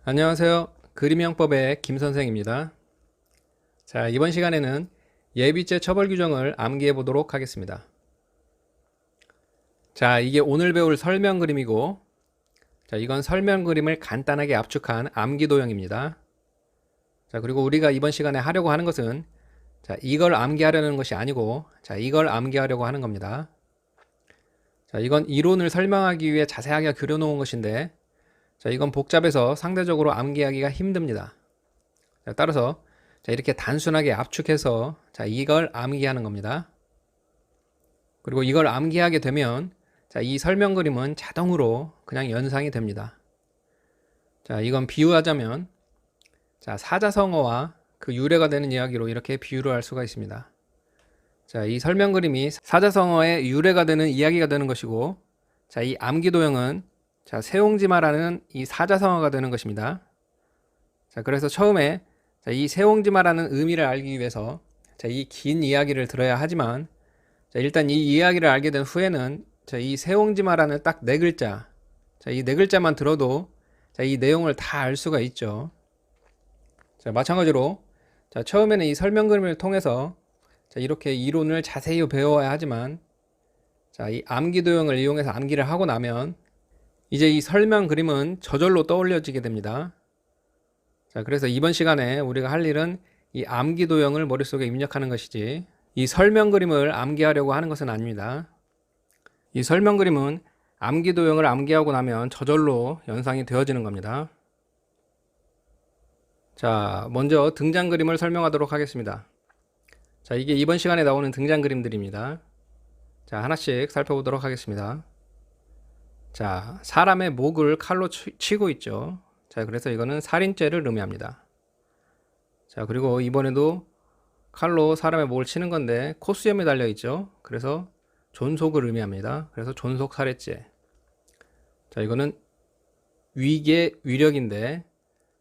안녕하세요. 그림형법의 김선생입니다. 자, 이번 시간에는 예비죄 처벌 규정을 암기해 보도록 하겠습니다. 자, 이게 오늘 배울 설명 그림이고, 자, 이건 설명 그림을 간단하게 압축한 암기 도형입니다. 자, 그리고 우리가 이번 시간에 하려고 하는 것은, 자, 이걸 암기하려는 것이 아니고, 자, 이걸 암기하려고 하는 겁니다. 자, 이건 이론을 설명하기 위해 자세하게 그려놓은 것인데, 자, 이건 복잡해서 상대적으로 암기하기가 힘듭니다. 자, 따라서 자, 이렇게 단순하게 압축해서 자, 이걸 암기하는 겁니다. 그리고 이걸 암기하게 되면 자, 이 설명 그림은 자동으로 그냥 연상이 됩니다. 자, 이건 비유하자면 자, 사자성어와 그 유래가 되는 이야기로 이렇게 비유를 할 수가 있습니다. 자, 이 설명 그림이 사자성어의 유래가 되는 이야기가 되는 것이고, 자, 이 암기 도형은 자, 세옹지마라는 이 사자성어가 되는 것입니다. 자, 그래서 처음에 자, 이 세옹지마라는 의미를 알기 위해서 자, 이 긴 이야기를 들어야 하지만 자, 일단 이 이야기를 알게 된 후에는 자, 이 세옹지마라는 딱 네 글자, 자, 이 네 글자만 들어도 자, 이 내용을 다 알 수가 있죠. 자, 마찬가지로 자, 처음에는 이 설명 그림을 통해서 자, 이렇게 이론을 자세히 배워야 하지만 자, 이 암기 도형을 이용해서 암기를 하고 나면 이제 이 설명 그림은 저절로 떠올려지게 됩니다. 자, 그래서 이번 시간에 우리가 할 일은 이 암기 도형을 머릿속에 입력하는 것이지 이 설명 그림을 암기하려고 하는 것은 아닙니다. 이 설명 그림은 암기 도형을 암기하고 나면 저절로 연상이 되어지는 겁니다. 자, 먼저 등장 그림을 설명하도록 하겠습니다. 자, 이게 이번 시간에 나오는 등장 그림들입니다. 자, 하나씩 살펴보도록 하겠습니다. 자, 사람의 목을 칼로 치고 있죠. 자, 그래서 이거는 살인죄를 의미합니다. 자, 그리고 이번에도 칼로 사람의 목을 치는 건데 코수염이 달려 있죠. 그래서 존속을 의미합니다. 그래서 존속 살해죄. 자, 이거는 위계 위력인데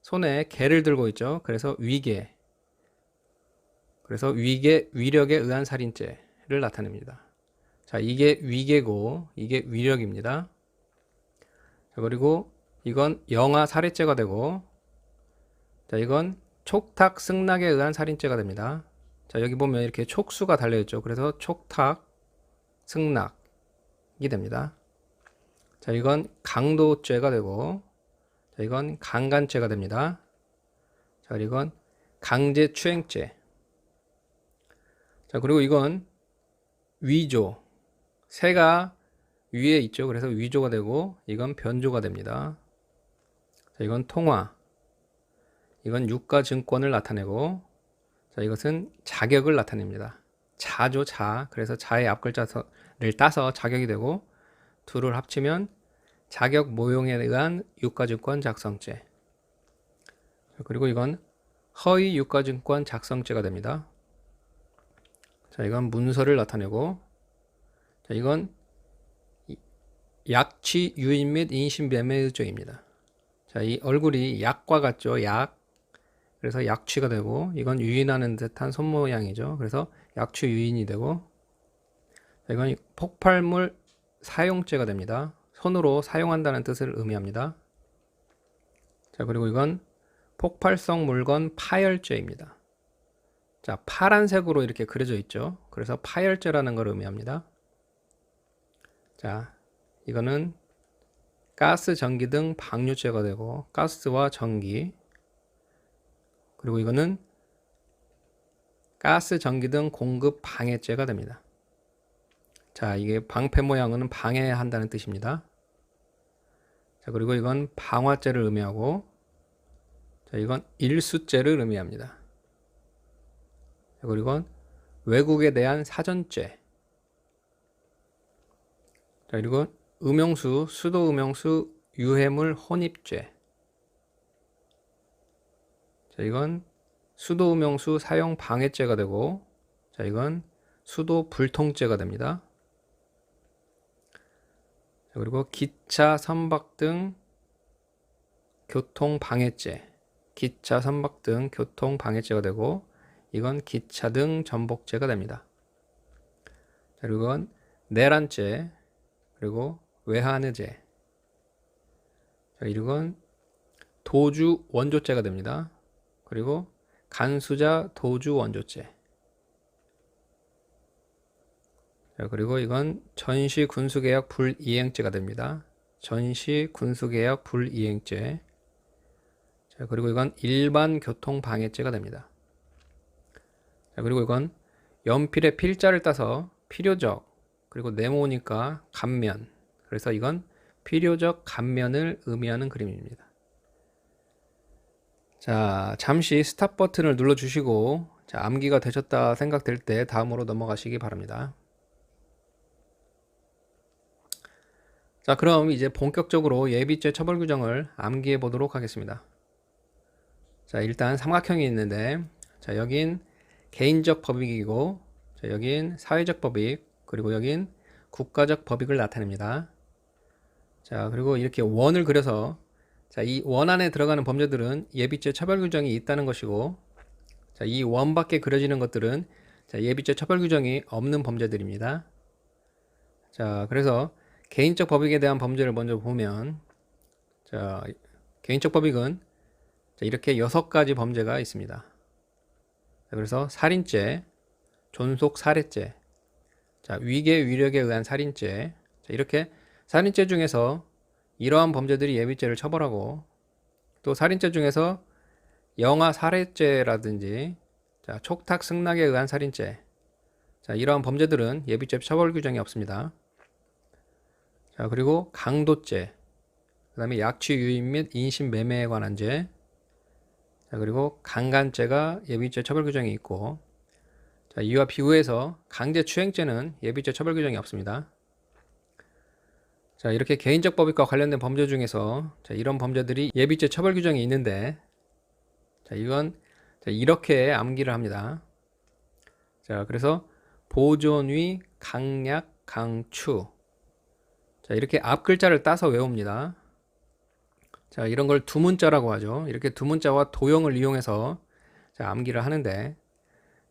손에 개를 들고 있죠. 그래서 위계. 그래서 위계 위력에 의한 살인죄를 나타냅니다. 자, 이게 위계고 이게 위력입니다. 자, 그리고 이건 영아 살해죄가 되고, 자, 이건 촉탁 승낙에 의한 살인죄가 됩니다. 자, 여기 보면 이렇게 촉수가 달려있죠. 그래서 촉탁 승낙이 됩니다. 자, 이건 강도죄가 되고, 자, 이건 강간죄가 됩니다. 자, 이건 강제추행죄. 자, 그리고 이건 위조. 새가 위에 있죠. 그래서 위조가 되고, 이건 변조가 됩니다. 자, 이건 통화. 이건 유가증권을 나타내고, 자, 이것은 자격을 나타냅니다. 자죠, 자. 그래서 자의 앞글자를 따서 자격이 되고, 둘을 합치면 자격 모용에 의한 유가증권 작성죄. 그리고 이건 허위 유가증권 작성죄가 됩니다. 자, 이건 문서를 나타내고, 자, 이건 약취, 유인 및 인신매매의 죄입니다. 자, 이 얼굴이 약과 같죠, 약. 그래서 약취가 되고, 이건 유인하는 듯한 손 모양이죠. 그래서 약취 유인이 되고, 자, 이건 폭발물 사용죄가 됩니다. 손으로 사용한다는 뜻을 의미합니다. 자, 그리고 이건 폭발성 물건 파열죄입니다. 자, 파란색으로 이렇게 그려져 있죠. 그래서 파열죄라는 걸 의미합니다. 자, 이거는 가스, 전기 등 방류죄가 되고, 가스와 전기. 그리고 이거는 가스, 전기 등 공급 방해죄가 됩니다. 자, 이게 방패 모양은 방해한다는 뜻입니다. 자, 그리고 이건 방화죄를 의미하고, 자, 이건 일수죄를 의미합니다. 자, 그리고 이건 외국에 대한 사전죄. 자, 그리고 음용수, 수도 음용수 유해물 혼입죄. 자, 이건 수도 음용수 사용 방해죄가 되고, 자, 이건 수도 불통죄가 됩니다. 자, 그리고 기차 선박 등 교통 방해죄. 기차 선박 등 교통 방해죄가 되고, 이건 기차 등 전복죄가 됩니다. 자, 그리고 이건 내란죄, 그리고 외환의죄. 자, 이건 도주 원조죄가 됩니다. 그리고 간수자 도주 원조죄. 자, 그리고 이건 전시 군수계약 불이행죄가 됩니다. 전시 군수계약 불이행죄. 자, 그리고 이건 일반 교통방해죄가 됩니다. 자, 그리고 이건 연필의 필자를 따서 필요적, 그리고 네모니까 감면. 그래서 이건 필요적 감면을 의미하는 그림입니다. 자, 잠시 스탑 버튼을 눌러주시고, 자, 암기가 되셨다 생각될 때 다음으로 넘어가시기 바랍니다. 자, 그럼 이제 본격적으로 예비죄 처벌 규정을 암기해 보도록 하겠습니다. 자, 일단 삼각형이 있는데, 자, 여긴 개인적 법익이고, 자, 여긴 사회적 법익, 그리고 여긴 국가적 법익을 나타냅니다. 자, 그리고 이렇게 원을 그려서, 자, 이 원 안에 들어가는 범죄들은 예비죄 처벌 규정이 있다는 것이고, 자, 이 원 밖에 그려지는 것들은 자, 예비죄 처벌 규정이 없는 범죄들입니다. 자, 그래서 개인적 법익에 대한 범죄를 먼저 보면, 자, 개인적 법익은 자, 이렇게 6가지 범죄가 있습니다. 자, 그래서 살인죄, 존속 살해죄, 자, 위계 위력에 의한 살인죄. 자, 이렇게 살인죄 중에서 이러한 범죄들이 예비죄를 처벌하고, 또 살인죄 중에서 영아 살해죄라든지 자, 촉탁 승낙에 의한 살인죄. 자, 이러한 범죄들은 예비죄 처벌 규정이 없습니다. 자, 그리고 강도죄, 그 다음에 약취 유인 및 인신 매매에 관한 죄, 자, 그리고 강간죄가 예비죄 처벌 규정이 있고, 자, 이와 비교해서 강제추행죄는 예비죄 처벌 규정이 없습니다. 자, 이렇게 개인적 법익과 관련된 범죄 중에서 자, 이런 범죄들이 예비죄 처벌 규정이 있는데, 자, 이건 자, 이렇게 암기를 합니다. 자, 그래서 보존위, 강약, 강추. 자, 이렇게 앞 글자를 따서 외웁니다. 자, 이런 걸 두문자라고 하죠. 이렇게 두문자와 도형을 이용해서 자, 암기를 하는데,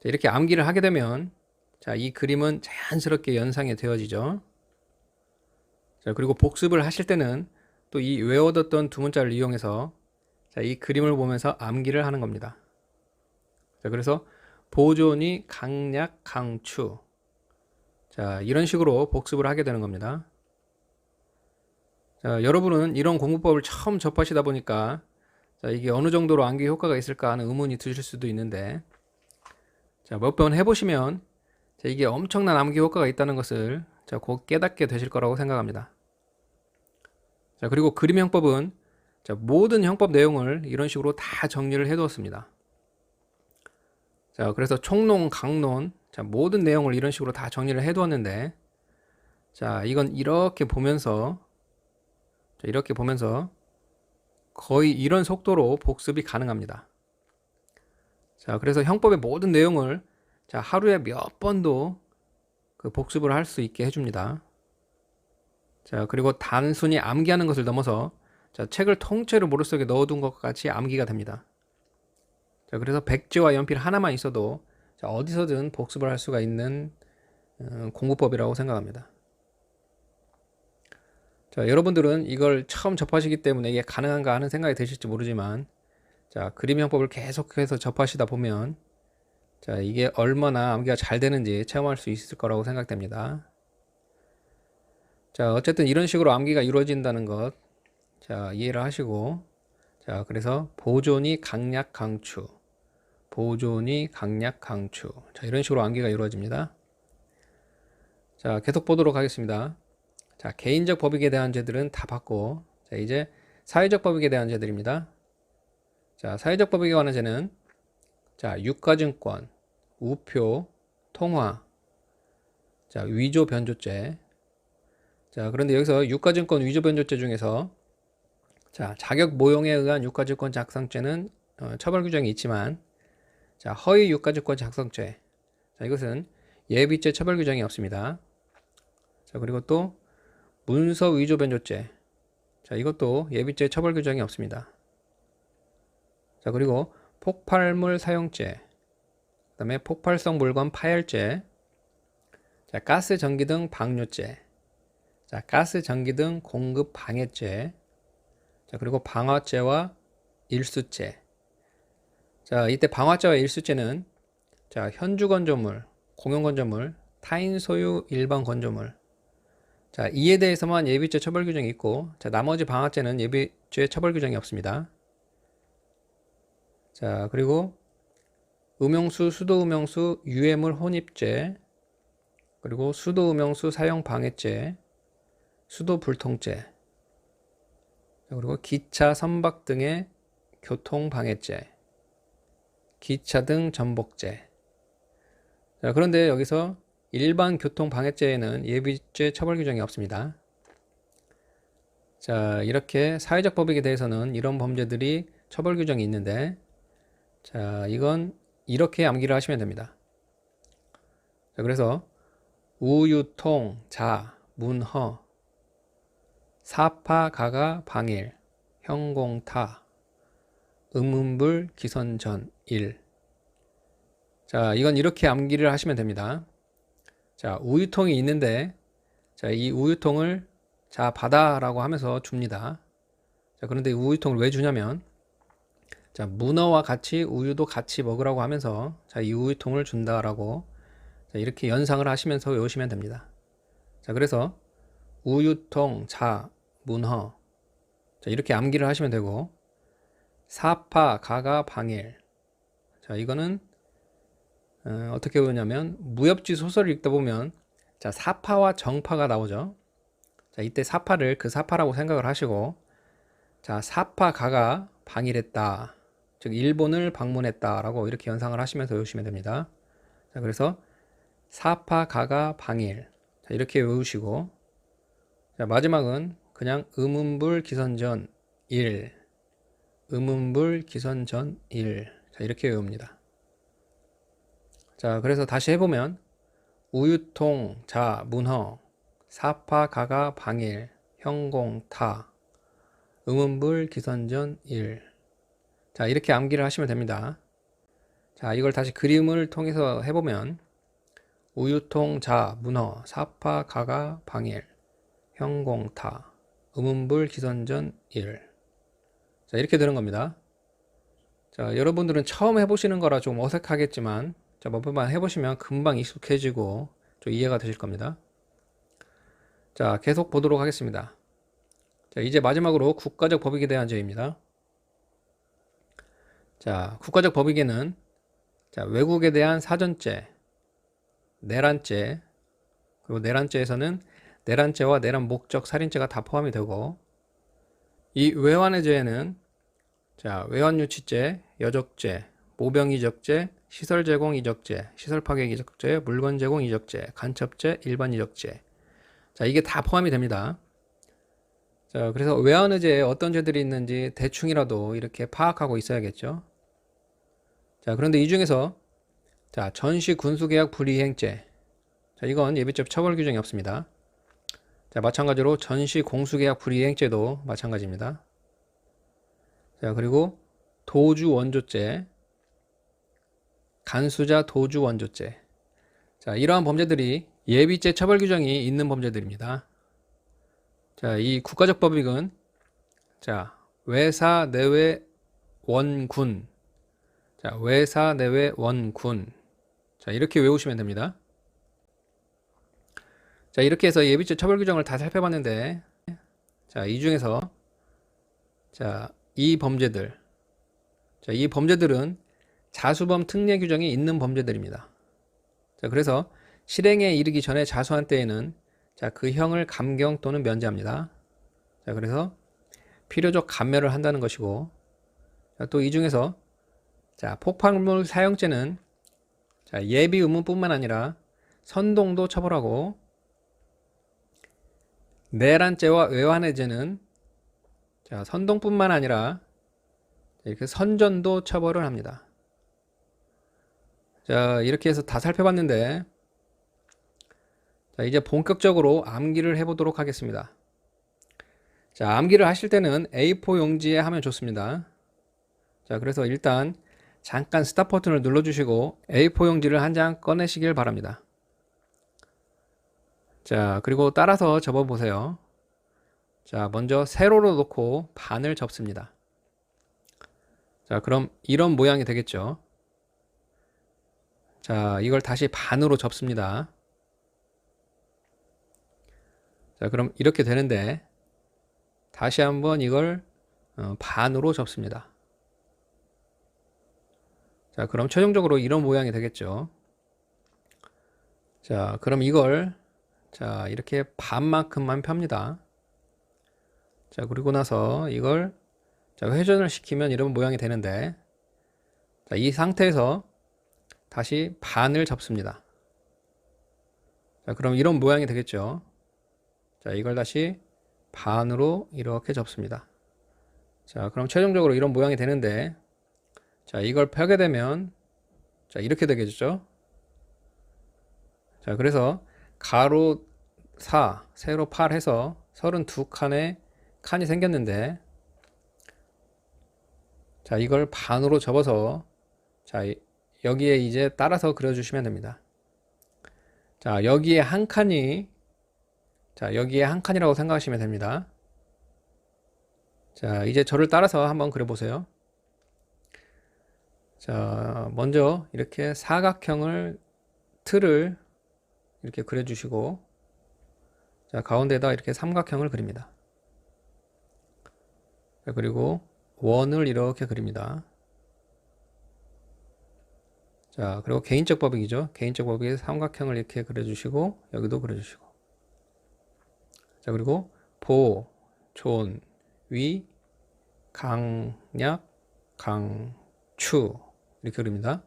자, 이렇게 암기를 하게 되면 자, 이 그림은 자연스럽게 연상이 되어지죠. 자, 그리고 복습을 하실 때는 또 이 외워뒀던 두문자를 이용해서 자, 이 그림을 보면서 암기를 하는 겁니다. 자, 그래서 보존이 강약, 강추. 자, 이런 식으로 복습을 하게 되는 겁니다. 자, 여러분은 이런 공부법을 처음 접하시다 보니까 자, 이게 어느 정도로 암기 효과가 있을까 하는 의문이 드실 수도 있는데, 자, 몇 번 해보시면 자, 이게 엄청난 암기 효과가 있다는 것을 자, 곧 깨닫게 되실 거라고 생각합니다. 자, 그리고 그림 형법은 자, 모든 형법 내용을 이런 식으로 다 정리를 해두었습니다. 자, 그래서 총론, 강론, 자, 모든 내용을 이런 식으로 다 정리를 해두었는데, 자, 이건 이렇게 보면서 거의 이런 속도로 복습이 가능합니다. 자, 그래서 형법의 모든 내용을 자, 하루에 몇 번도 그 복습을 할 수 있게 해줍니다. 자, 그리고 단순히 암기하는 것을 넘어서 자, 책을 통째로 머릿속에 넣어둔 것 같이 암기가 됩니다. 자, 그래서 백지와 연필 하나만 있어도 자, 어디서든 복습을 할 수가 있는 공부법이라고 생각합니다. 자, 여러분들은 이걸 처음 접하시기 때문에 이게 가능한가 하는 생각이 드실지 모르지만, 자, 그림 형법을 계속해서 접하시다 보면 자, 이게 얼마나 암기가 잘 되는지 체험할 수 있을 거라고 생각됩니다. 자, 어쨌든 이런 식으로 암기가 이루어진다는 것 자, 이해를 하시고, 자, 그래서 보존이 강약 강추, 보존이 강약 강추. 자, 이런 식으로 암기가 이루어집니다. 자, 계속 보도록 하겠습니다. 자, 개인적 법익에 대한 죄들은 다 봤고, 자, 이제 사회적 법익에 대한 죄들입니다. 자, 사회적 법익에 관한 죄는 자, 유가증권, 우표, 통화, 자, 위조 변조죄. 자, 그런데 여기서 유가증권 위조 변조죄 중에서 자, 자격 모용에 의한 유가증권 작성죄는 처벌 규정이 있지만, 자, 허위 유가증권 작성죄. 자, 이것은 예비죄 처벌 규정이 없습니다. 자, 그리고 또 문서 위조 변조죄. 자, 이것도 예비죄 처벌 규정이 없습니다. 자, 그리고 폭발물 사용죄. 그다음에 폭발성 물건 파열죄. 자, 가스 전기 등 방류죄. 자, 가스 전기 등 공급 방해죄. 자, 그리고 방화죄와 일수죄. 자, 이때 방화죄와 일수죄는 자, 현주 건조물, 공용 건조물, 타인 소유 일반 건조물. 자, 이에 대해서만 예비죄 처벌 규정이 있고, 자, 나머지 방화죄는 예비죄 처벌 규정이 없습니다. 자, 그리고 음용수, 수도음용수, 유해물 혼입죄, 그리고 수도음용수 사용 방해죄, 수도불통죄, 그리고 기차 선박 등의 교통방해죄, 기차 등 전복죄. 자, 그런데 여기서 일반 교통방해죄에는 예비죄 처벌 규정이 없습니다. 자, 이렇게 사회적 법익에 대해서는 이런 범죄들이 처벌 규정이 있는데, 자, 이건 이렇게 암기를 하시면 됩니다. 자, 그래서 우유통, 자, 문허, 사파, 가가, 방일, 형공타, 음음불, 기선전, 일. 자, 이건 이렇게 암기를 하시면 됩니다. 자, 우유통이 있는데, 자, 이 우유통을 자, 받아라고 하면서 줍니다. 자, 그런데 우유통을 왜 주냐면, 자, 문어와 같이 우유도 같이 먹으라고 하면서, 자, 이 우유통을 준다라고, 자, 이렇게 연상을 하시면서 외우시면 됩니다. 자, 그래서 우유통, 자, 문허. 자, 이렇게 암기를 하시면 되고, 사파, 가가, 방일. 자, 이거는 어떻게 외우냐면 무협지 소설을 읽다 보면 자, 사파와 정파가 나오죠. 자, 이때 사파를 그 사파라고 생각을 하시고, 자, 사파, 가가 방일했다. 즉 일본을 방문했다라고 이렇게 연상을 하시면서 외우시면 됩니다. 자, 그래서 사파, 가가, 방일. 자, 이렇게 외우시고, 자, 마지막은 그냥 음음불, 기선전, 일. 음음불, 기선전, 일. 자, 이렇게 외웁니다. 자, 그래서 다시 해보면 우유통, 자, 문허, 사파, 가가, 방일, 형공, 타, 음음불, 기선전, 일. 자, 이렇게 암기를 하시면 됩니다. 자, 이걸 다시 그림을 통해서 해보면 우유통, 자, 문허, 사파, 가가, 방일, 형공, 타, 음음불, 기선전, 일. 자, 이렇게 되는 겁니다. 자, 여러분들은 처음 해보시는 거라 좀 어색하겠지만, 자, 몇 번만 해보시면 금방 익숙해지고 좀 이해가 되실 겁니다. 자, 계속 보도록 하겠습니다. 자, 이제 마지막으로 국가적 법익에 대한 죄입니다. 자, 국가적 법익에는 자, 외국에 대한 사전죄, 내란죄, 그리고 내란죄에서는 내란죄와 내란 목적 살인죄가 다 포함이 되고, 이 외환의 죄에는 자, 외환유치죄, 여적죄, 모병이적죄, 시설제공이적죄, 시설파괴이적죄, 물건제공이적죄, 간첩죄, 일반이적죄. 자, 이게 다 포함이 됩니다. 자, 그래서 외환의죄에 어떤 죄들이 있는지 대충이라도 이렇게 파악하고 있어야겠죠. 자, 그런데 이 중에서 자, 전시 군수계약 불이행죄. 자, 이건 예비죄 처벌 규정이 없습니다. 자, 마찬가지로 전시 공수계약 불이행죄도 마찬가지입니다. 자, 그리고 도주 원조죄, 간수자 도주 원조죄. 자, 이러한 범죄들이 예비죄 처벌 규정이 있는 범죄들입니다. 자, 이 국가적 법익은 자, 외사 내외 원군. 자, 외사 내외 원군. 자, 이렇게 외우시면 됩니다. 자, 이렇게 해서 예비죄 처벌 규정을 다 살펴봤는데, 자, 이 중에서 자, 이 범죄들. 자, 이 범죄들은 자수범 특례 규정이 있는 범죄들입니다. 자, 그래서 실행에 이르기 전에 자수한 때에는 자, 그 형을 감경 또는 면제합니다. 자, 그래서 필요적 감면을 한다는 것이고, 또 이 중에서 자, 폭발물 사용죄는 자, 예비 의무뿐만 아니라 선동도 처벌하고, 내란죄와 외환해죄는 자, 선동뿐만 아니라 이렇게 선전도 처벌을 합니다. 자, 이렇게 해서 다 살펴봤는데, 자, 이제 본격적으로 암기를 해보도록 하겠습니다. 자, 암기를 하실 때는 A4 용지에 하면 좋습니다. 자, 그래서 일단 잠깐 스탑 버튼을 눌러주시고 A4 용지를 한 장 꺼내시길 바랍니다. 자, 그리고 따라서 접어보세요. 자, 먼저 세로로 놓고 반을 접습니다. 자, 그럼 이런 모양이 되겠죠. 자, 이걸 다시 반으로 접습니다. 자, 그럼 이렇게 되는데 다시 한번 이걸 반으로 접습니다. 자, 그럼 최종적으로 이런 모양이 되겠죠. 자, 그럼 이걸 자, 이렇게 반만큼만 펴니다. 자, 그리고 나서 이걸 자, 회전을 시키면 이런 모양이 되는데 자, 이 상태에서 다시 반을 접습니다. 자, 그럼 이런 모양이 되겠죠. 자, 이걸 다시 반으로 이렇게 접습니다. 자, 그럼 최종적으로 이런 모양이 되는데 자, 이걸 펴게 되면 자, 이렇게 되겠죠. 자, 그래서 가로 4, 세로 8 해서 32칸의 칸이 생겼는데 자, 이걸 반으로 접어서 자, 여기에 이제 따라서 그려주시면 됩니다. 자, 여기에 한 칸이 자, 여기에 한 칸이라고 생각하시면 됩니다. 자, 이제 저를 따라서 한번 그려보세요. 자, 먼저 이렇게 사각형을 틀을 이렇게 그려주시고 자, 가운데에다 이렇게 삼각형을 그립니다. 자, 그리고 원을 이렇게 그립니다. 자, 그리고 개인적 법칙이죠. 개인적 법칙에 삼각형을 이렇게 그려주시고 여기도 그려주시고 자, 그리고 보, 존, 위, 강약, 강추 이렇게 그립니다.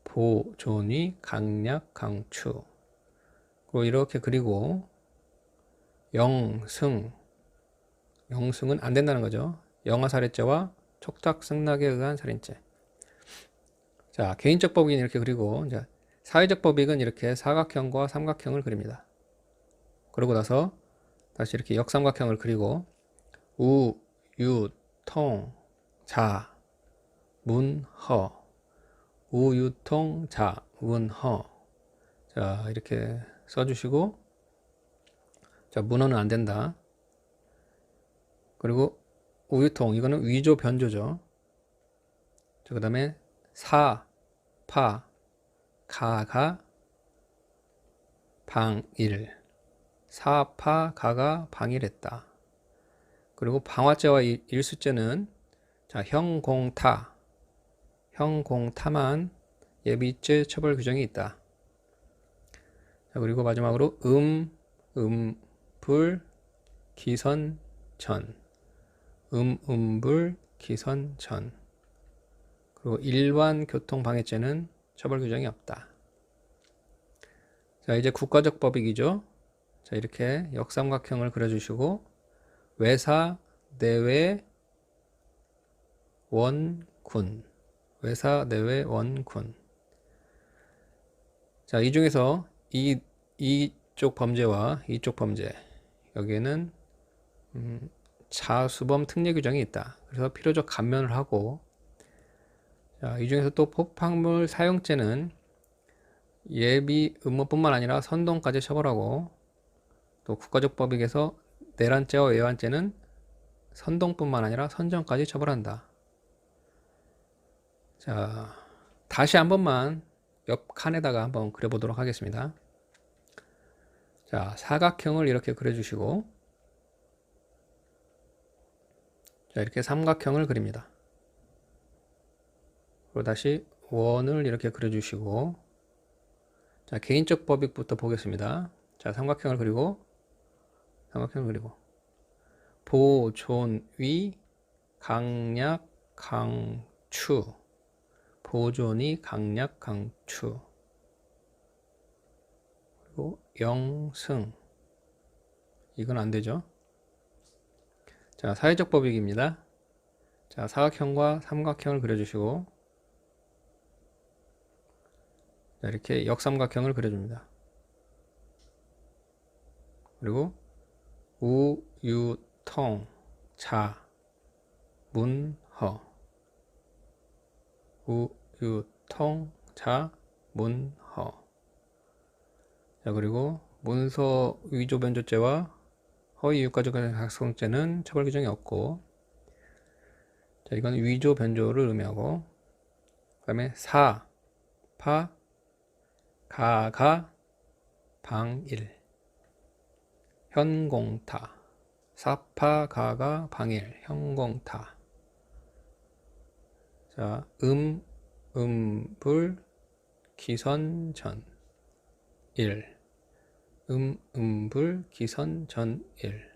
보, 존, 위, 강약, 강추 그리고 이렇게 그리고 영승, 영승은 안 된다는 거죠. 영아살해죄와 촉탁승낙에 의한 살인죄. 자, 개인적 법익은 이렇게 그리고 이제 사회적 법익은 이렇게 사각형과 삼각형을 그립니다. 그러고 나서 다시 이렇게 역삼각형을 그리고 우, 유, 통, 자, 문, 허. 우, 유, 통, 자, 문, 허. 자, 이렇게 써주시고 자, 문어는 안 된다. 그리고 우유통 이거는 위조 변조죠. 자, 그 다음에 사, 파, 가가 방일. 사파 가가 방일했다. 그리고 방화죄와 일수죄는 자, 형공타, 형공타만 예비죄 처벌 규정이 있다. 자, 그리고 마지막으로 불, 기선전, 불, 기선전. 그리고 일반 교통방해죄는 처벌 규정이 없다. 자, 이제 국가적 법익이죠. 자, 이렇게 역삼각형을 그려주시고 외사, 내외, 원군. 외사, 내외, 원군. 자, 이 중에서 이쪽 범죄와 이쪽 범죄 여기에는 자수범 특례 규정이 있다. 그래서 필요적 감면을 하고 자, 이 중에서 또 폭발물 사용죄는 예비 음모뿐만 아니라 선동까지 처벌하고 또 국가적 법익에서 내란죄와 외환죄는 선동뿐만 아니라 선정까지 처벌한다. 자, 다시 한 번만 옆 칸에다가 한번 그려보도록 하겠습니다. 자, 사각형을 이렇게 그려주시고 자, 이렇게 삼각형을 그립니다. 그리고 다시 원을 이렇게 그려주시고 자, 개인적 법익부터 보겠습니다. 자, 삼각형을 그리고 보, 존, 위, 강약, 강추. 보존이 강약, 강추. 그리고 영승. 이건 안 되죠. 자, 사회적 법익입니다. 자, 사각형과 삼각형을 그려주시고 자, 이렇게 역삼각형을 그려줍니다. 그리고 우, 유, 통, 자, 문, 허. 우, 유, 통, 자, 문, 허. 자, 그리고 문서 위조 변조죄와 허위 유가적 작성죄는 처벌 규정이 없고 자, 이건 위조, 변조를 의미하고, 그 다음에 사, 파, 가, 방일, 현공타, 사파, 가가, 방일, 현공타. 자, 불, 기선, 전, 일. 불, 기선, 전, 일.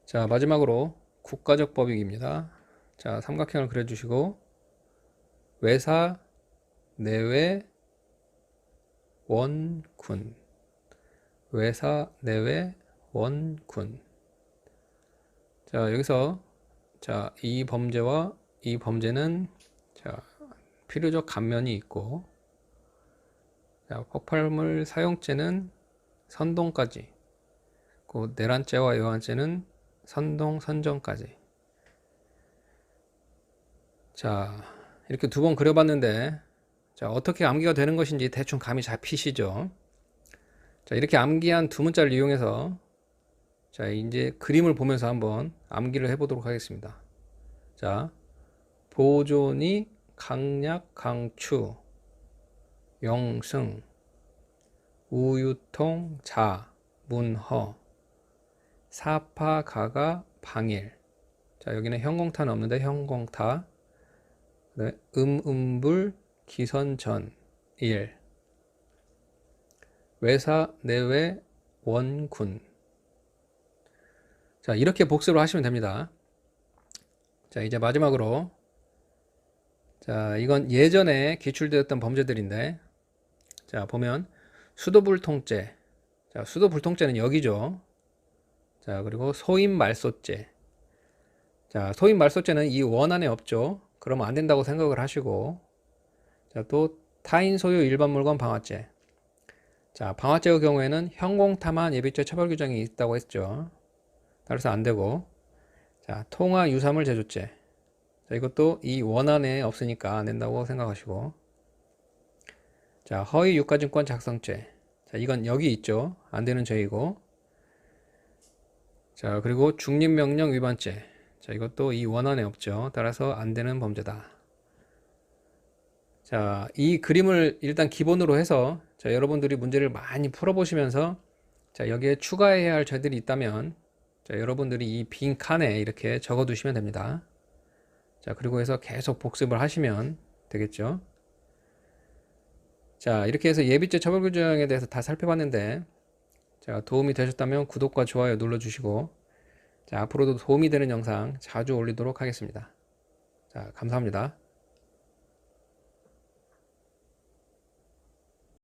자, 마지막으로 국가적 법익입니다. 자, 삼각형을 그려주시고, 외사, 내외, 원군. 외사, 내외, 원군. 자, 여기서, 자, 이 범죄와 이 범죄는, 자, 필요적 감면이 있고, 자, 폭발물 사용죄는 선동까지, 그 내란죄와 요한죄는 선동, 선정까지. 자, 이렇게 두 번 그려봤는데, 자, 어떻게 암기가 되는 것인지 대충 감이 잡히시죠? 자, 이렇게 암기한 두 문자를 이용해서, 자, 이제 그림을 보면서 한번 암기를 해보도록 하겠습니다. 자, 보존이 강약, 강추, 영승, 우유통, 자, 문허, 사파, 가가, 방일. 자, 여기는 현공타는 없는데 현공타. 네, 불, 기선, 전, 일. 외사, 내외, 원군. 자, 이렇게 복습을 하시면 됩니다. 자, 이제 마지막으로, 자, 이건 예전에 기출되었던 범죄들인데, 자, 보면 수도불통죄. 자, 수도불통죄는 여기죠. 자, 그리고 소임말소죄. 자, 소임말소죄는 이 원안에 없죠. 그러면 안 된다고 생각을 하시고, 자, 또 타인 소유 일반 물건 방화죄. 자, 방화죄의 경우에는 현공타만 예비죄 처벌 규정이 있다고 했죠. 따라서 안 되고, 자, 통화 유사물 제조죄. 자, 이것도 이 원안에 없으니까 안 된다고 생각하시고, 자, 허위 유가증권 작성죄. 자, 이건 여기 있죠. 안 되는 죄이고, 자, 그리고 중립명령 위반죄. 자, 이것도 이 원안에 없죠. 따라서 안 되는 범죄다. 자, 이 그림을 일단 기본으로 해서, 자, 여러분들이 문제를 많이 풀어보시면서, 자, 여기에 추가해야 할 죄들이 있다면, 자, 여러분들이 이 빈 칸에 이렇게 적어 두시면 됩니다. 자, 그리고 해서 계속 복습을 하시면 되겠죠. 자, 이렇게 해서 예비죄 처벌 규정에 대해서 다 살펴봤는데, 자, 도움이 되셨다면 구독과 좋아요 눌러주시고, 자, 앞으로도 도움이 되는 영상 자주 올리도록 하겠습니다. 자, 감사합니다.